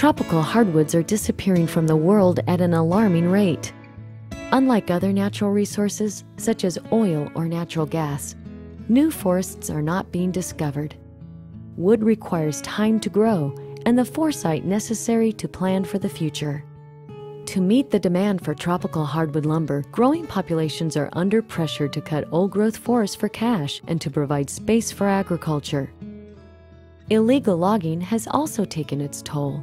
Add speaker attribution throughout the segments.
Speaker 1: tropical hardwoods are disappearing from the world at an alarming rate. Unlike other natural resources, such as oil or natural gas, new forests are not being discovered. Wood requires time to grow and the foresight necessary to plan for the future. To meet the demand for tropical hardwood lumber, growing populations are under pressure to cut old-growth forests for cash and to provide space for agriculture. Illegal logging has also taken its toll.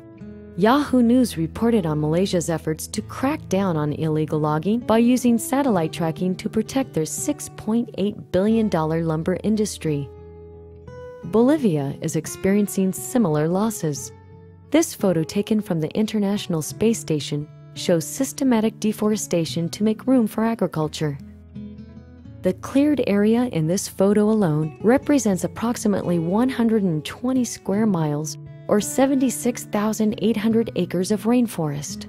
Speaker 1: Yahoo News reported on Malaysia's efforts to crack down on illegal logging by using satellite tracking to protect their $6.8 billion lumber industry. Bolivia is experiencing similar losses. This photo taken from the International Space Station shows systematic deforestation to make room for agriculture. The cleared area in this photo alone represents approximately 120 square miles or 76,800 acres of rainforest.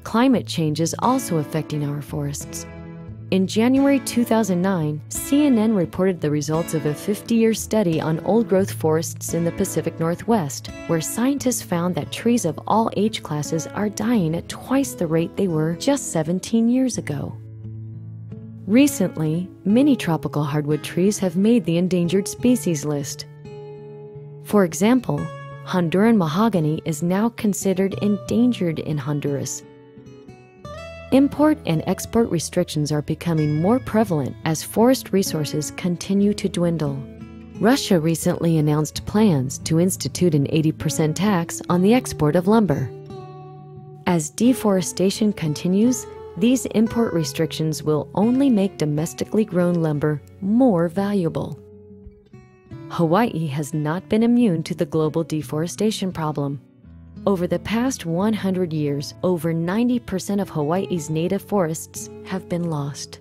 Speaker 1: Climate change is also affecting our forests. In January 2009, CNN reported the results of a 50-year study on old-growth forests in the Pacific Northwest, where scientists found that trees of all age classes are dying at twice the rate they were just 17 years ago. Recently, many tropical hardwood trees have made the endangered species list. For example, Honduran mahogany is now considered endangered in Honduras. Import and export restrictions are becoming more prevalent as forest resources continue to dwindle. Russia recently announced plans to institute an 80% tax on the export of lumber. As deforestation continues, these import restrictions will only make domestically grown lumber more valuable. Hawaii has not been immune to the global deforestation problem. Over the past 100 years, over 90% of Hawaii's native forests have been lost.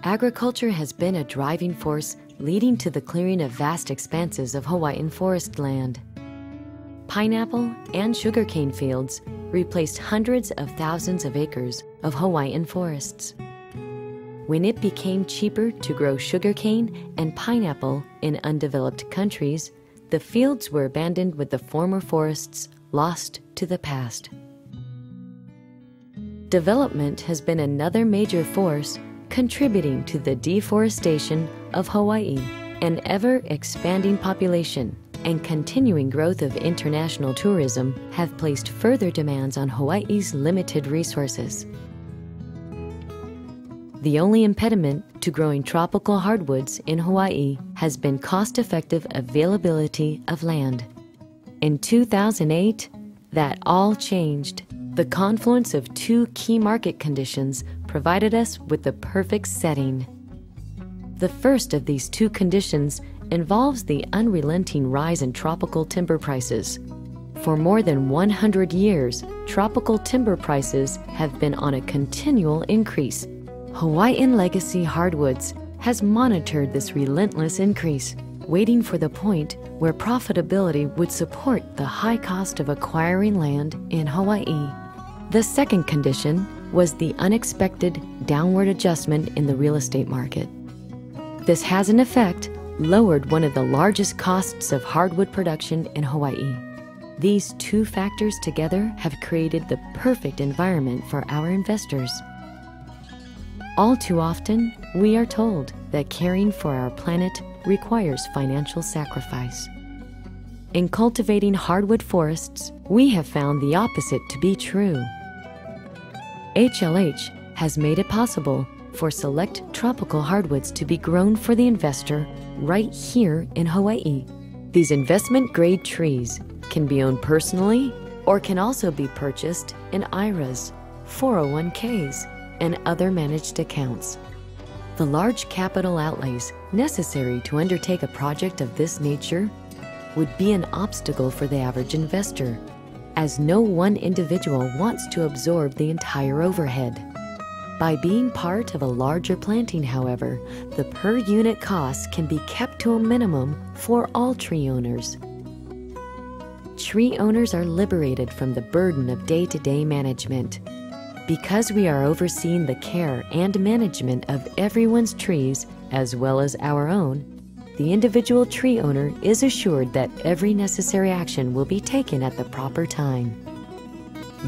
Speaker 1: Agriculture has been a driving force, leading to the clearing of vast expanses of Hawaiian forest land. Pineapple and sugarcane fields replaced hundreds of thousands of acres of Hawaiian forests. When it became cheaper to grow sugarcane and pineapple in undeveloped countries, the fields were abandoned with the former forests lost to the past. Development has been another major force contributing to the deforestation of Hawaii. An ever-expanding population and continuing growth of international tourism have placed further demands on Hawaii's limited resources. The only impediment to growing tropical hardwoods in Hawaii has been cost-effective availability of land. In 2008, that all changed. The confluence of two key market conditions provided us with the perfect setting. The first of these two conditions involves the unrelenting rise in tropical timber prices. For more than 100 years, tropical timber prices have been on a continual increase. Hawaiian Legacy Hardwoods has monitored this relentless increase, waiting for the point where profitability would support the high cost of acquiring land in Hawaii. The second condition was the unexpected downward adjustment in the real estate market. This has in effect lowered one of the largest costs of hardwood production in Hawaii. These two factors together have created the perfect environment for our investors. All too often, we are told that caring for our planet requires financial sacrifice. In cultivating hardwood forests, we have found the opposite to be true. HLH has made it possible for select tropical hardwoods to be grown for the investor right here in Hawaii. These investment-grade trees can be owned personally or can also be purchased in IRAs, 401ks, and other managed accounts. The large capital outlays necessary to undertake a project of this nature would be an obstacle for the average investor, as no one individual wants to absorb the entire overhead. By being part of a larger planting, however, the per-unit costs can be kept to a minimum for all tree owners. Tree owners are liberated from the burden of day-to-day management. Because we are overseeing the care and management of everyone's trees as well as our own, the individual tree owner is assured that every necessary action will be taken at the proper time.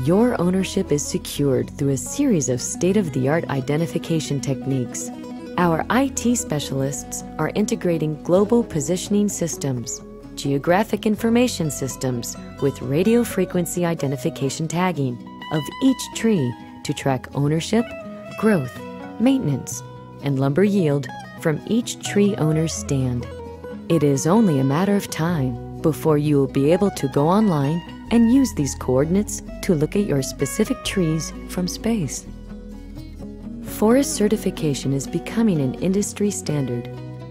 Speaker 1: Your ownership is secured through a series of state-of-the-art identification techniques. Our IT specialists are integrating global positioning systems, geographic information systems with radio frequency identification tagging of each tree to track ownership, growth, maintenance, and lumber yield from each tree owner's stand. It is only a matter of time before you will be able to go online and use these coordinates to look at your specific trees from space. Forest certification is becoming an industry standard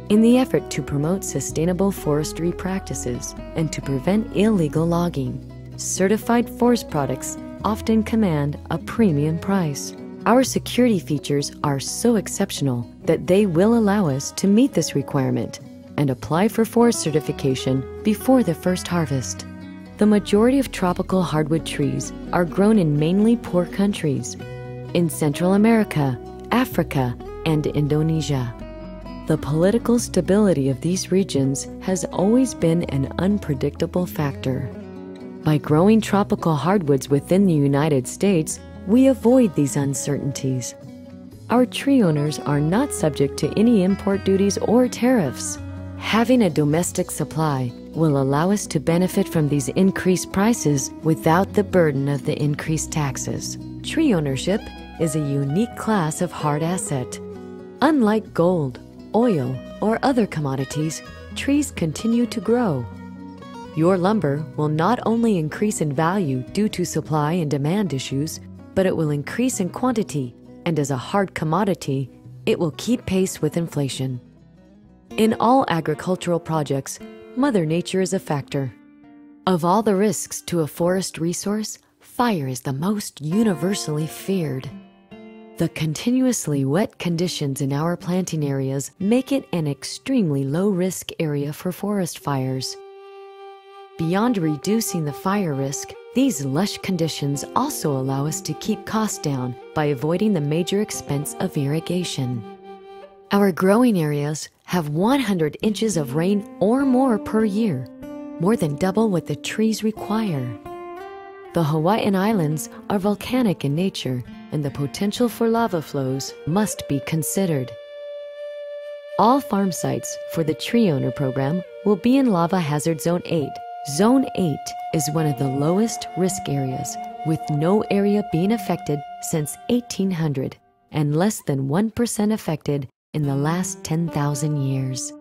Speaker 1: in the effort to promote sustainable forestry practices and to prevent illegal logging. Certified forest products often command a premium price. Our security features are so exceptional that they will allow us to meet this requirement and apply for forest certification before the first harvest. The majority of tropical hardwood trees are grown in mainly poor countries, in Central America, Africa, and Indonesia. The political stability of these regions has always been an unpredictable factor. By growing tropical hardwoods within the United States, we avoid these uncertainties. Our tree owners are not subject to any import duties or tariffs. Having a domestic supply will allow us to benefit from these increased prices without the burden of the increased taxes. Tree ownership is a unique class of hard asset. Unlike gold, oil, or other commodities, trees continue to grow. Your lumber will not only increase in value due to supply and demand issues, but it will increase in quantity, and as a hard commodity, it will keep pace with inflation. In all agricultural projects, Mother Nature is a factor. Of all the risks to a forest resource, fire is the most universally feared. The continuously wet conditions in our planting areas make it an extremely low-risk area for forest fires. Beyond reducing the fire risk, these lush conditions also allow us to keep costs down by avoiding the major expense of irrigation. Our growing areas have 100 inches of rain or more per year, more than double what the trees require. The Hawaiian Islands are volcanic in nature, and the potential for lava flows must be considered. All farm sites for the Tree Owner Program will be in Lava Hazard Zone 8. Zone 8 is one of the lowest risk areas, with no area being affected since 1800 and less than 1% affected in the last 10,000 years.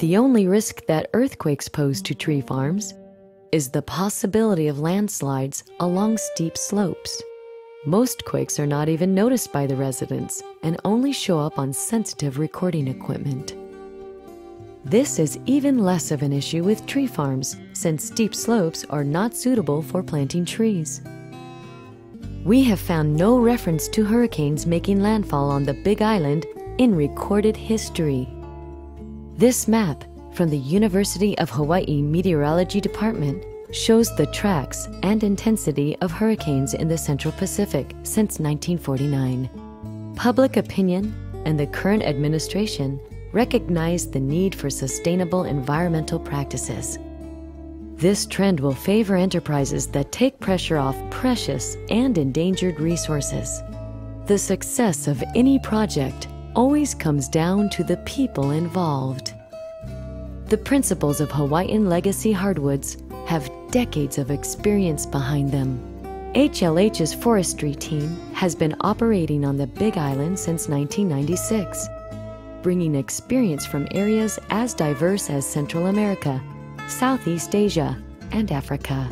Speaker 1: The only risk that earthquakes pose to tree farms is the possibility of landslides along steep slopes. Most quakes are not even noticed by the residents and only show up on sensitive recording equipment. This is even less of an issue with tree farms, since steep slopes are not suitable for planting trees. We have found no reference to hurricanes making landfall on the Big Island in recorded history. This map from the University of Hawaii Meteorology Department shows the tracks and intensity of hurricanes in the Central Pacific since 1949. Public opinion and the current administration recognize the need for sustainable environmental practices. This trend will favor enterprises that take pressure off precious and endangered resources. The success of any project always comes down to the people involved. The principles of Hawaiian legacy hardwoods have decades of experience behind them. HLH's forestry team has been operating on the Big Island since 1996, bringing experience from areas as diverse as Central America, Southeast Asia, and Africa.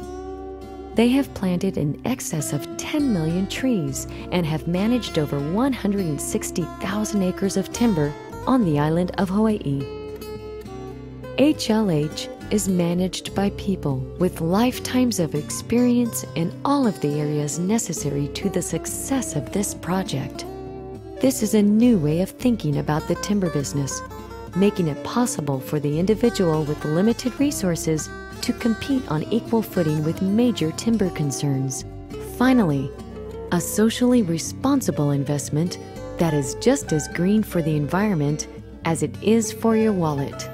Speaker 1: They have planted in excess of 10 million trees and have managed over 160,000 acres of timber on the island of Hawaii. HLH is managed by people with lifetimes of experience in all of the areas necessary to the success of this project. This is a new way of thinking about the timber business, making it possible for the individual with limited resources to compete on equal footing with major timber concerns. Finally, a socially responsible investment that is just as green for the environment as it is for your wallet.